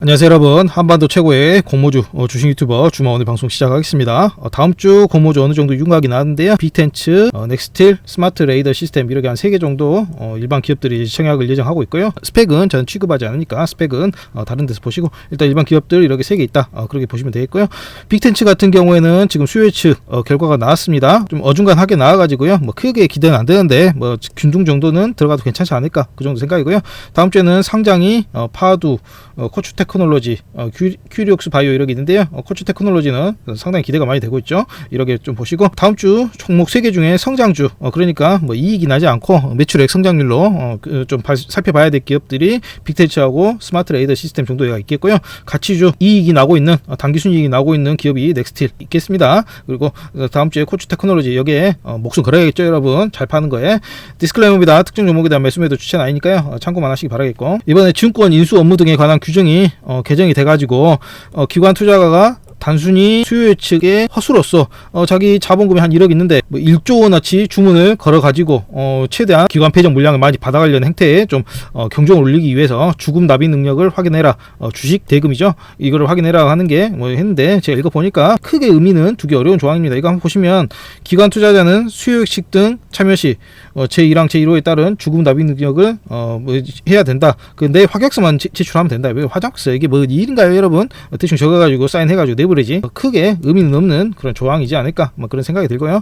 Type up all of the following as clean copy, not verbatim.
안녕하세요 여러분, 한반도 최고의 공모주 주식 유튜버 주마 오늘 방송 시작하겠습니다. 다음 주 공모주 어느 정도 윤곽이 나왔는데요. 빅텐츠, 넥스틸, 스마트 레이더 시스템 이렇게 한 3개 정도 일반 기업들이 청약을 예정하고 있고요. 스펙은 저는 취급하지 않으니까 스펙은 다른 데서 보시고 일단 일반 기업들 이렇게 3개 있다, 그렇게 보시면 되겠고요. 빅텐츠 같은 경우에는 지금 수요 예측 결과가 나왔습니다. 좀 어중간하게 나와가지고요, 뭐 크게 기대는 안 되는데 뭐 균등 정도는 들어가도 괜찮지 않을까, 그 정도 생각이고요. 다음 주에는 상장이 파두, 코추 테크놀로지, 큐리옥스 바이오 이렇게 있는데요. 코추 테크놀로지는 상당히 기대가 많이 되고 있죠. 이렇게 좀 보시고 다음 주 종목 3개 중에 성장주, 그러니까 뭐 이익이 나지 않고 매출액 성장률로 좀 살펴봐야 될 기업들이 빅텐츠하고 스마트 레이더 시스템 정도가 있겠고요. 가치주 이익이 나고 있는, 당기순이익이 나고 있는 기업이 넥스틸 있겠습니다. 그리고 다음 주에 코추 테크놀로지, 여기에 목숨 걸어야겠죠 여러분. 잘 파는 거에. 디스클레이머입니다. 특정 종목에 대한 매수 매도 추천 아니니까요, 참고만 하시기 바라겠고, 이번에 증권 인수 업무 등에 관한 규정이 개정이 돼가지고 기관 투자가가 단순히 수요 예측의 허수로서 자기 자본금이 한 1억 있는데 뭐 1조 원어치 주문을 걸어가지고 최대한 기관 배정 물량을 많이 받아가려는 행태에 좀 경종을 울리기 위해서 주금 납입 능력을 확인해라, 주식 대금이죠, 이거를 확인해라 하는 게 뭐 했는데, 제가 읽어보니까 크게 의미는 두기 어려운 조항입니다. 이거 한번 보시면 기관 투자자는 수요 예측 등 참여 시 제1항 제1호에 따른 주금 납입 능력을 뭐 해야 된다. 근데 확약서만 제출하면 된다. 왜 확약서 이게 뭐 일인가요 여러분? 대충 적어가지고 사인해가지고 내버리지 크게 의미는 없는 그런 조항이지 않을까, 뭐 그런 생각이 들고요.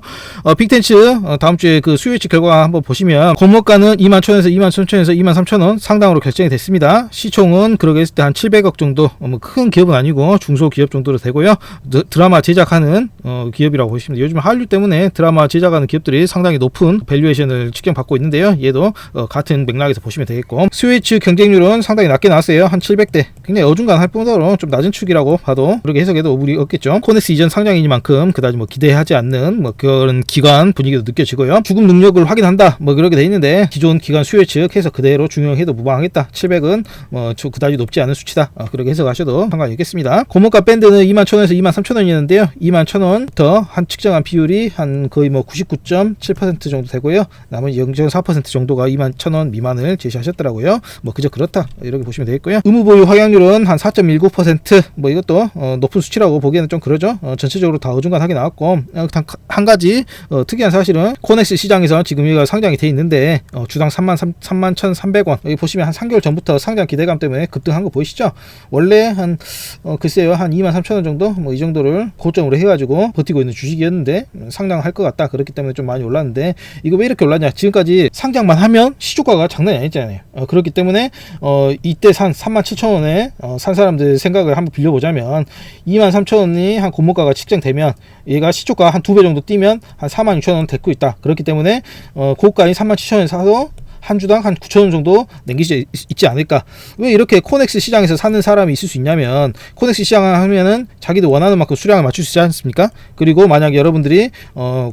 빅텐츠 다음 주에 그 수요 예측 결과 한번 보시면 공모가는 21,000원에서 23,000원에서 23,000원 상당으로 결정이 됐습니다. 시총은 그러게 했을 때 한 700억 정도, 뭐 큰 기업은 아니고 중소기업 정도로 되고요. 드라마 제작하는 기업이라고 보시면 돼요. 요즘 한류 때문에 드라마 제작하는 기업들이 상당히 높은 밸류에이션을 측정받고 있는데요. 얘도 같은 맥락에서 보시면 되겠고, 수요 예측 경쟁률은 상당히 낮게 나왔어요. 한 700대, 굉장히 어중간할 뿐더러 좀 낮은 축이라고 봐도 그렇게 해석해도 무리 없겠죠. 코넥스 이전 상장이니만큼 그다지 뭐 기대하지 않는 뭐 그런 기관 분위기도 느껴지고요. 주금 능력을 확인한다, 뭐 그렇게 돼 있는데 기존 기관 수요 예측해서 그대로 중용해도 무방하겠다. 700은 뭐 그다지 높지 않은 수치다, 그렇게 해석하셔도 상관이 없겠습니다. 고물가 밴드는 21,000원에서 23,000원이었는데요 21,000원 한 측정한 비율이 한 거의 뭐 99.7% 정도 되고요. 나머지 0.4% 정도가 21,000원 미만을 제시하셨더라고요. 뭐 그저 그렇다, 이렇게 보시면 되겠고요. 의무보유 확약률은 한 4.19%, 뭐 이것도 높은 수치라고 보기에는 좀 그러죠. 전체적으로 다 어중간하게 나왔고, 한 가지 특이한 사실은 코넥스 시장에서 지금 이거 상장이 돼 있는데 주당 31,300원, 여기 보시면 한 3개월 전부터 상장 기대감 때문에 급등한 거 보이시죠? 원래 한 글쎄요 한 23,000원 정도, 뭐 이 정도를 고점으로 해가지고 버티고 있는 주식이었는데 상장할 것 같다, 그렇기 때문에 좀 많이 올랐는데, 이거 왜 이렇게 올랐냐? 지금까지 상장만 하면 시초가가 장난이 아니잖아요. 그렇기 때문에 이때 산 37,000원에 산 사람들 생각을 한번 빌려보자면 23,000원이 한 고물가가 측정되면 얘가 시초가 한 2배 정도 뛰면 한 46,000원 데리고 있다. 그렇기 때문에 고가인 37,000원에 사서 한 주당 한 9,000원 정도 남길 수 있지 않을까. 왜 이렇게 코넥스 시장에서 사는 사람이 있을 수 있냐면, 코넥스 시장을 하면은 자기도 원하는 만큼 수량을 맞출 수 있지 않습니까? 그리고 만약에 여러분들이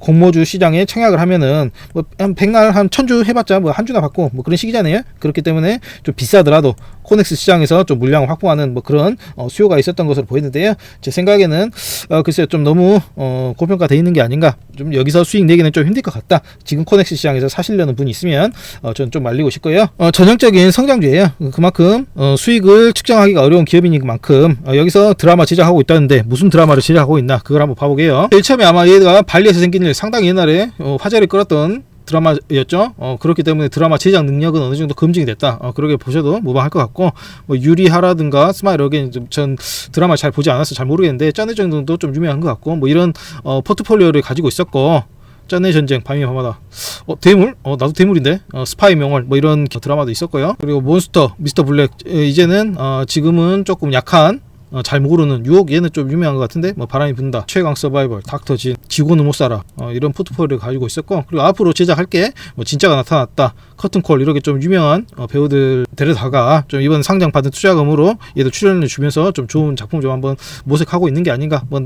공모주 시장에 청약을 하면은 뭐 한 백날 한 1000주 해봤자 뭐 한 주나 받고 뭐 그런 식이잖아요. 그렇기 때문에 좀 비싸더라도 코넥스 시장에서 좀 물량을 확보하는 뭐 그런 수요가 있었던 것으로 보이는데요. 제 생각에는 글쎄요 좀 너무 고평가되어 있는 게 아닌가. 좀 여기서 수익 내기는 좀 힘들 것 같다. 지금 코넥스 시장에서 사시려는 분이 있으면 저는 좀 말리고 싶고요. 전형적인 성장주예요. 그만큼 수익을 측정하기가 어려운 기업인 만큼 여기서 드라마 제작하고 있다는데 무슨 드라마를 제작하고 있나, 그걸 한번 봐보게요. 제일 처음에 아마 얘가 발리에서 생긴 일, 상당히 옛날에 화제를 끌었던 드라마였죠. 그렇기 때문에 드라마 제작 능력은 어느 정도 검증이 됐다, 그렇게 보셔도 무방할 것 같고, 뭐 유리하라든가 스마일 어게인, 전 드라마 잘 보지 않아서 잘 모르겠는데 쩐의 정도도 좀 유명한 것 같고, 뭐 이런 포트폴리오를 가지고 있었고, 쩐의 전쟁, 밤이 밤하다, 대물? 나도 대물인데, 스파이 명월, 뭐 이런 드라마도 있었고요. 그리고 몬스터, 미스터 블랙, 이제는 지금은 조금 약한, 잘 모르는 유혹, 얘는 좀 유명한 것 같은데, 뭐 바람이 분다, 최강 서바이벌, 닥터 진, 지구는 못 살아, 이런 포트폴리오를 가지고 있었고, 그리고 앞으로 제작할 게 뭐 진짜가 나타났다, 커튼콜, 이렇게 좀 유명한 배우들 데려다가 좀 이번 상장 받은 투자금으로 얘도 출연을 주면서 좀 좋은 작품 좀 한번 모색하고 있는 게 아닌가. 뭐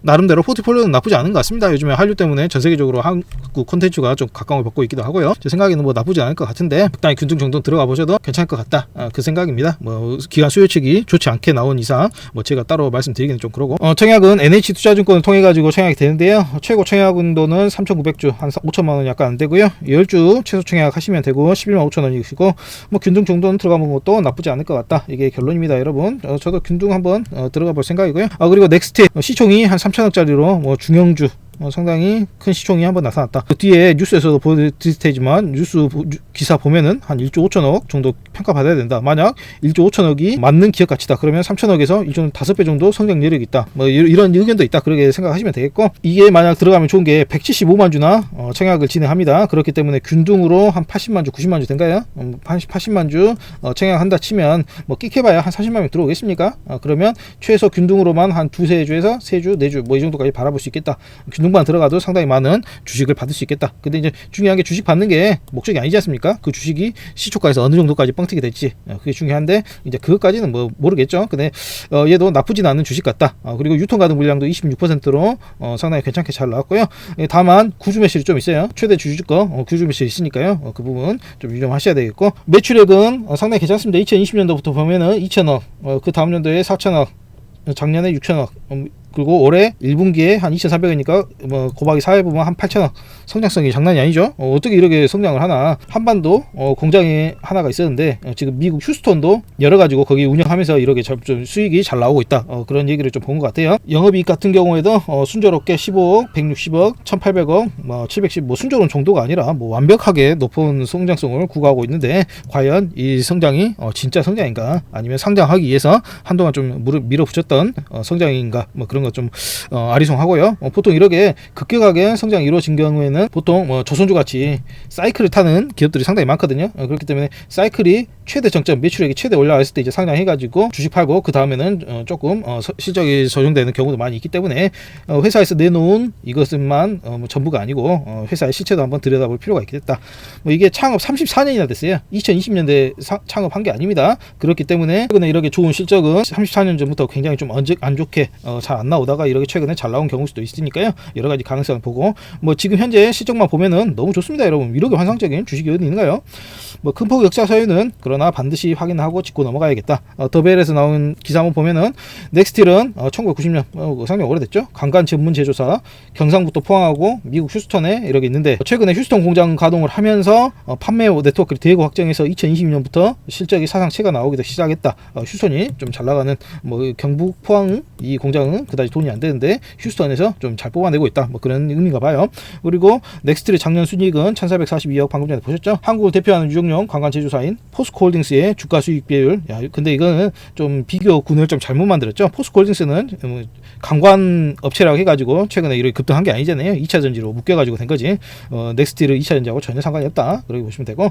나름대로 포트폴리오는 나쁘지 않은 것 같습니다. 요즘에 한류 때문에 전 세계적으로 한국 콘텐츠가 좀 각광을 받고 있기도 하고요. 제 생각에는 뭐 나쁘지 않을 것 같은데, 적당히 균등 정도 들어가 보셔도 괜찮을 것 같다, 그 생각입니다. 뭐 기간 수요 측이 좋지 않게 나온 이상 뭐 제가 따로 말씀드리기는 좀 그러고 청약은 NH투자증권을 통해 가지고 청약이 되는데요. 최고 청약운도는 3,900주 한 5천만 원 약간 안 되고요. 10주 최소 청약하시면 되고 11만 5천 원이시고 뭐 균등 정도는 들어가 본 것도 나쁘지 않을 것 같다. 이게 결론입니다, 여러분. 저도 균등 한번 들어가 볼 생각이고요. 그리고 넥스트 시총이 한 3천억짜리로 뭐 중형주 상당히 큰 시총이 한번 나타났다. 그 뒤에 뉴스에서도 보여드릴 테지만 뉴스 기사 보면은 한 1조 5천억 정도 평가받아야 된다. 만약 1조 5천억이 맞는 기업 가치다. 그러면 3천억에서 1조 5배 정도 성장 여력이 있다. 뭐 이런 의견도 있다. 그렇게 생각하시면 되겠고, 이게 만약 들어가면 좋은 게 175만 주나 청약을 진행합니다. 그렇기 때문에 균등으로 한 80만 주, 90만 주 된가요? 80만 주 청약한다 치면 뭐 끽해봐야 한 40만 명 들어오겠습니까? 그러면 최소 균등으로만 한 두세 주에서 3주, 4주 뭐 이 정도까지 바라볼 수 있겠다. 균등만 들어가도 상당히 많은 주식을 받을 수 있겠다. 근데 이제 중요한 게 주식 받는 게 목적이 아니지 않습니까? 그 주식이 시초가에서 어느 정도까지 뻥튀기 될지 그게 중요한데, 이제 그것까지는 뭐 모르겠죠. 근데 얘도 나쁘진 않은 주식 같다. 그리고 유통 가능 물량도 26%로 상당히 괜찮게 잘 나왔고요. 다만 구주 매실이 좀 있어요. 최대 주주거 구주 매실이 있으니까요. 그 부분 좀 유념하셔야 되겠고, 매출액은 상당히 괜찮습니다. 2020년도부터 보면은 2천억, 그 다음 년도에 4천억, 작년에 6천억, 그리고 올해 1분기에 한 2,400원이니까 뭐 곱하기 4해 보면 한 8천억. 성장성이 장난이 아니죠. 어떻게 이렇게 성장을 하나. 한반도 공장이 하나가 있었는데 지금 미국 휴스턴도 열어가지고 거기 운영하면서 이렇게 좀 수익이 잘 나오고 있다. 그런 얘기를 좀 본 것 같아요. 영업이익 같은 경우에도 순조롭게 15억, 160억, 1,800억, 뭐 710, 뭐 순조로운 정도가 아니라 뭐 완벽하게 높은 성장성을 구가하고 있는데, 과연 이 성장이 진짜 성장인가, 아니면 상장하기 위해서 한동안 좀 밀어붙였던 성장인가, 뭐 그런 거 좀 아리송하고요. 보통 이렇게 급격하게 성장이 이루어진 경우에는 보통 뭐 조선주 같이 사이클을 타는 기업들이 상당히 많거든요. 그렇기 때문에 사이클이 최대 정점, 매출액이 최대 올라왔을 때 이제 상장해가지고 주식 팔고 그 다음에는 조금 실적이 조정되는 경우도 많이 있기 때문에 회사에서 내놓은 이것만 뭐 전부가 아니고 회사의 실체도 한번 들여다볼 필요가 있겠다. 뭐 이게 창업 34년이나 됐어요. 2020년대 창업한 게 아닙니다. 그렇기 때문에 최근에 이렇게 좋은 실적은 34년 전부터 굉장히 좀 안 좋게 잘 안 나오다가 이렇게 최근에 잘 나온 경우일 수도 있으니까요. 여러 가지 가능성을 보고, 뭐 지금 현재 실적만 보면은 너무 좋습니다, 여러분. 이렇게 환상적인 주식이 어디 있는가요? 뭐 큰 폭 역사 사유는 그러나 반드시 확인하고 짚고 넘어가야겠다. 더벨에서 나온 기사 한번 보면은 넥스틸은 1990년 상당히 오래됐죠. 강간 전문 제조사, 경상북도 포항하고 미국 휴스턴에 이렇게 있는데, 최근에 휴스턴 공장 가동을 하면서 판매 네트워크를 대거 확장해서 2020년부터 실적이 사상체가 나오기도 시작했다. 휴스턴이 좀 잘 나가는 뭐 경북 포항 이 공장은 그다지 돈이 안 되는데 휴스턴에서 좀 잘 뽑아내고 있다. 뭐 그런 의미인가 봐요. 그리고 넥스틸의 작년 순이익은 1,442억, 방금 전에 보셨죠? 한국을 대표하는 유정용 관광 제조사인 포스코홀딩스의 주가 수익 비율. 근데 이거는 좀 비교군을 좀 잘못 만들었죠. 포스코홀딩스는 관광 업체라고 해가지고 최근에 이렇게 급등한 게 아니잖아요. 2차 전지로 묶여가지고 된 거지. 넥스틸은 2차 전지하고 전혀 상관이 없다. 그렇게 보시면 되고,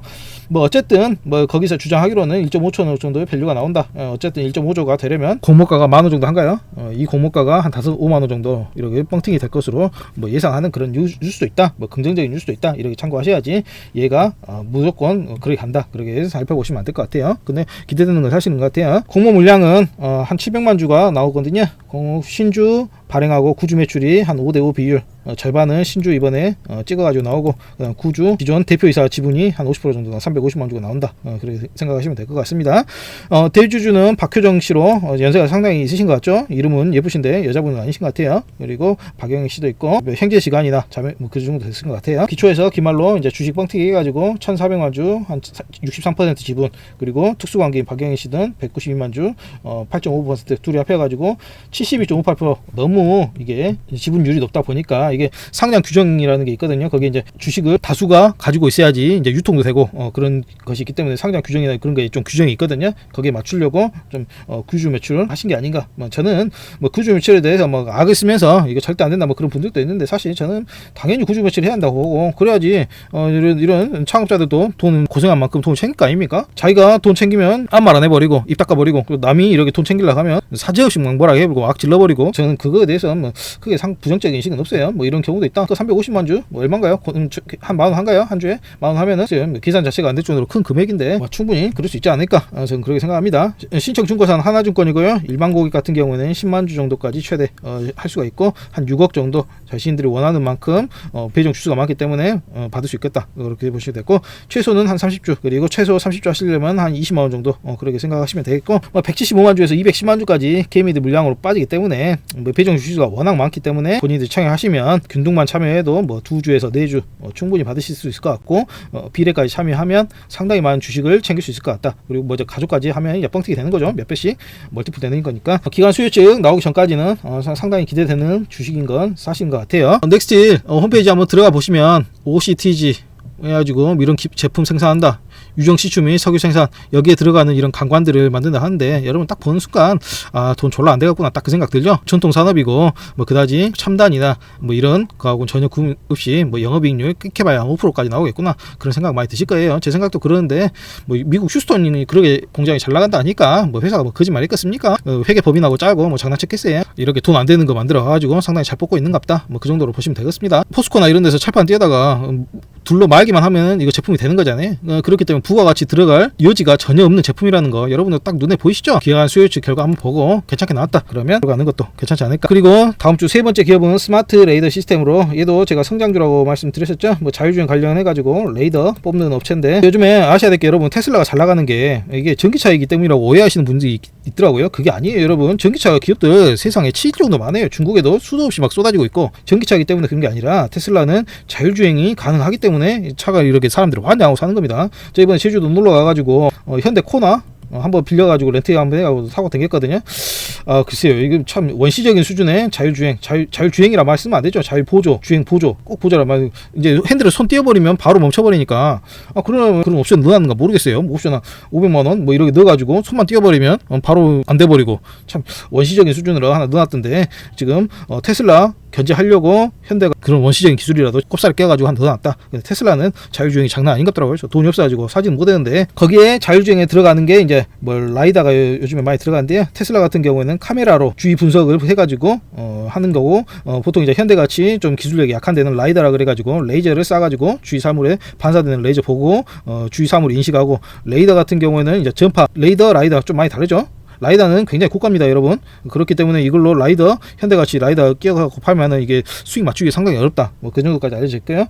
뭐 어쨌든 뭐 거기서 주장하기로는 1.5천억 정도의 밸류가 나온다. 어쨌든 1.5조가 되려면 공모가가 10,000원 정도 한가요? 이 공모가가 한 5-5만원 정도 이렇게 뻥튀기 될 것으로 뭐 예상하는 그런 뉴스도 있다. 뭐 긍정적인 뉴스도 있다. 이렇게 참고하셔야지 얘가 무조건 그렇게 간다. 그렇게 살펴보시면 안 될 것 같아요. 근데 기대되는 건 사실인 것 같아요. 공모 물량은 한 700만 주가 나오거든요. 신주 발행하고 구주 매출이 한 5대5 비율, 절반은 신주 이번에 찍어가지고 나오고, 구주 기존 대표이사 지분이 한 50% 정도, 350만 주가 나온다. 그렇게 생각하시면 될 것 같습니다. 대주주는 박효정 씨로 연세가 상당히 있으신 것 같죠? 이름은 예쁘신데 여자분은 아니신 것 같아요. 그리고 박영희 씨도 있고, 형제 시간이나 자매 그 정도 됐을 것 같아요. 기초에서 기말로 이제 주식 뻥튀기 해가지고 1,400만 주, 한 63% 지분, 그리고 특수관계인 박영희 씨는 192만 주, 8.5% 둘이 합해가지고 72.58%. 너무 이게 지분율이 높다 보니까 이게 상장 규정이라는 게 있거든요. 거기에 이제 주식을 다수가 가지고 있어야지 이제 유통도 되고 그런 것이 있기 때문에 상장 규정이나 그런 게 좀 규정이 있거든요. 거기에 맞추려고 좀 구주 매출을 하신 게 아닌가. 저는 뭐 구주 매출에 대해서 뭐 악을 쓰면서 이거 절대 안 된다 뭐 그런 분들도 있는데, 사실 저는 당연히 구주 매출을 해야 한다고 보고, 그래야지 이런 창업자들도 돈 고생한 만큼 돈을 챙길 거 아닙니까? 자기가 돈 챙기면 아무 말 안 해버리고 입 닦아버리고, 남이 이렇게 돈 챙기려고 하면 사죄없이 막 뭐라 해버리고 뭐 악 질러버리고 저는 그거에 대해서 뭐 크게 부정적인 인식은 없어요. 뭐 이런 경우도 있다. 또 350만 주 뭐 얼마인가요? 한 40한가요? 한 주에 40 하면은 뭐 계산 자체가 안 될 정도로 큰 금액인데 뭐 충분히 그럴 수 있지 않을까? 저는 그렇게 생각합니다. 신청 중고사는 하나증권이고요. 일반 고객 같은 경우는 10만 주 정도까지 최대 할 수가 있고 한 6억 정도 자신들이 원하는 만큼 배정 주수가 많기 때문에 받을 수 있겠다. 그렇게 보시면 되고 최소는 한 30주 그리고 최소 30주 하시려면 한 20만 원 정도 그렇게 생각하시면 되겠고 175만 주에서 210만 주까지 개미들 물량으로 빠지기 때문에 배정 주수가 워낙 많기 때문에 본인들이 참여하시면 균등만 참여해도 뭐 2주에서 4주 충분히 받으실 수 있을 것 같고 비례까지 참여하면 상당히 많은 주식을 챙길 수 있을 것 같다. 그리고 뭐 가족까지 하면 뻥튀기 되는 거죠. 몇 배씩 멀티플 되는 거니까 기관 수요증 나오기 전까지는 상당히 기대되는 주식인 건 사실인 것 같아요. 넥스틸 홈페이지 한번 들어가 보시면 OCTG 해가지고 이런 제품 생산한다. 유정 시추 및 석유 생산 여기에 들어가는 이런 강관들을 만든다 하는데 여러분 딱 보는 순간 돈 졸라 안 되겠구나 딱 그 생각 들죠. 전통 산업이고 뭐 그다지 첨단이나 뭐 이런 거하고는 전혀 구분 없이 뭐 영업이익률 꽤 봐야 5%까지 나오겠구나 그런 생각 많이 드실 거예요. 제 생각도 그러는데 뭐 미국 휴스턴이 그렇게 공장이 잘 나간다 하니까 뭐 회사가 뭐 거짓말 했겠습니까? 회계 법인하고 짜고 뭐 장난쳤겠어요. 이렇게 돈 안 되는 거 만들어 가지고 상당히 잘 뽑고 있는갑다. 뭐 그 정도로 보시면 되겠습니다. 포스코나 이런 데서 철판 띄에다가 둘러 말기만 하면 이거 제품이 되는 거잖아요. 그렇기 때문에 부가가치 들어갈 여지가 전혀 없는 제품이라는 거 여러분들 딱 눈에 보이시죠? 기관 수요율 결과 한번 보고 괜찮게 나왔다 그러면 들어가는 것도 괜찮지 않을까. 그리고 다음 주 세 번째 기업은 스마트 레이더 시스템으로 얘도 제가 성장주라고 말씀드렸었죠. 뭐 자율주행 관련해 가지고 레이더 뽑는 업체인데 요즘에 아셔야 될 게 여러분 테슬라가 잘 나가는 게 이게 전기차이기 때문이라고 오해하시는 분들이 있더라고요. 그게 아니에요. 여러분 전기차 기업들 세상에 7조 정도 많아요. 중국에도 수도 없이 막 쏟아지고 있고 전기차이기 때문에 그런 게 아니라 테슬라는 자율주행이 가능하기 때문에 차가 이렇게 사람들이 환장하고 사는 겁니다. 저 이번에 제주도 놀러 가가지고 현대 코나 한번 빌려가지고 렌트 한번 해가지고 사고 댕겼거든요. 글쎄요, 이게 참 원시적인 수준의 자율주행이라 말씀은 안 되죠. 자율보조, 주행보조, 꼭 보조라 말. 이제 핸들을 손 띄워버리면 바로 멈춰버리니까 그런 옵션 넣어놨는가 모르겠어요. 뭐 옵션 500만 원 뭐 이렇게 넣어가지고 손만 띄워버리면 바로 안 돼버리고 참 원시적인 수준으로 하나 넣어놨던데 지금 테슬라 견제하려고 현대가 그런 원시적인 기술이라도 꼽살을 껴가지고 하나 더 놨다. 테슬라는 자율주행이 장난 아닌 것 같더라고요. 저 돈이 없어가지고 사지는 못했는데 거기에 자율주행에 들어가는 게 이제 뭐 라이다가 요즘에 많이 들어가는데요. 테슬라 같은 경우에는 카메라로 주위 분석을 해가지고 하는 거고 보통 이제 현대같이 좀 기술력이 약한 데는 라이다라 그래가지고 레이저를 쏴가지고 주위 사물에 반사되는 레이저 보고 주위 사물 인식하고 레이더 같은 경우에는 이제 전파 레이더 라이더 좀 많이 다르죠. 라이다는 굉장히 고가입니다 여러분. 그렇기 때문에 이걸로 라이더 현대같이 라이더 끼워갖고 팔면은 이게 수익 맞추기 상당히 어렵다. 뭐 그 정도까지 알려질게요.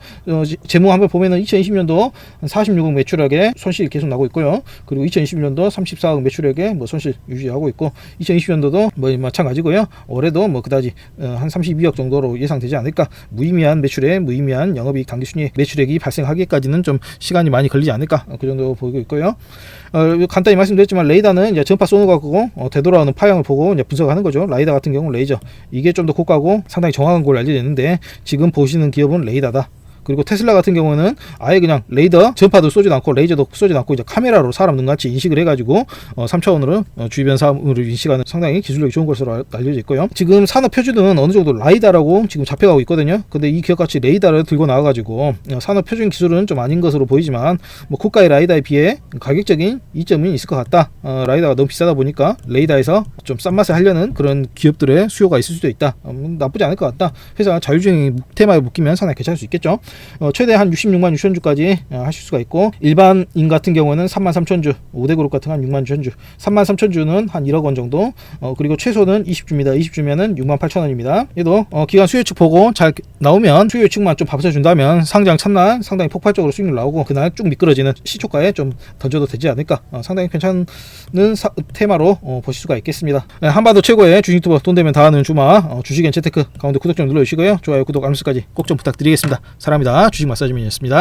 재무 한번 보면은 2020년도 한 46억 매출액에 손실 계속 나고 있고요. 그리고 2021년도 34억 매출액에 뭐 손실 유지하고 있고 2020년도도 뭐 마찬가지고요. 올해도 뭐 그다지 한 32억 정도로 예상되지 않을까. 무의미한 매출에 무의미한 영업이익 당기순이익 매출액이 발생하기까지는 좀 시간이 많이 걸리지 않을까. 그 정도 보이고 있고요. 간단히 말씀드렸지만 레이더는 이제 전파 쏘는 거고 되돌아오는 파형을 보고 이제 분석하는 거죠. 라이더 같은 경우는 레이저 이게 좀 더 고가고 상당히 정확한 걸로 알려져 있는데 지금 보시는 기업은 레이더다. 그리고 테슬라 같은 경우는 아예 그냥 레이더 전파도 쏘지도 않고 레이저도 쏘지도 않고 이제 카메라로 사람 눈같이 인식을 해가지고 3차원으로 주변 사물을 인식하는 상당히 기술력이 좋은 것으로 알려져 있고요. 지금 산업 표준은 어느 정도 라이다라고 지금 잡혀가고 있거든요. 근데 이 기업같이 레이더를 들고 나와가지고 산업 표준 기술은 좀 아닌 것으로 보이지만 뭐 고가의 라이다에 비해 가격적인 이점이 있을 것 같다. 라이다가 너무 비싸다 보니까 레이더에서 좀 싼 맛에 하려는 그런 기업들의 수요가 있을 수도 있다. 나쁘지 않을 것 같다. 회사 자율주행 테마에 묶이면 상당히 괜찮을 수 있겠죠. 최대 한 66만 6천주까지 하실 수가 있고 일반인 같은 경우는 3만 3천주 5대 그룹 같은 건 6만 6천주 3만 3천주는 한 1억 원 정도 그리고 최소는 20주입니다. 20주면은 6만 8천 원입니다. 얘도 기관 수요 측 보고 잘 나오면 수요 측만 좀 받쳐준다면 상장 첫날 상당히 폭발적으로 수익률 나오고 그날 쭉 미끄러지는 시초가에 좀 던져도 되지 않을까. 상당히 괜찮은 테마로 보실 수가 있겠습니다. 한반도 최고의 주식 유튜버 돈 되면 다 하는 주마 주식엔 재테크 가운데 구독 좀 눌러주시고요. 좋아요 구독 알림까지 꼭 좀 부탁드리겠습니다. 사랑합니다. 주식 마사지맨이었습니다.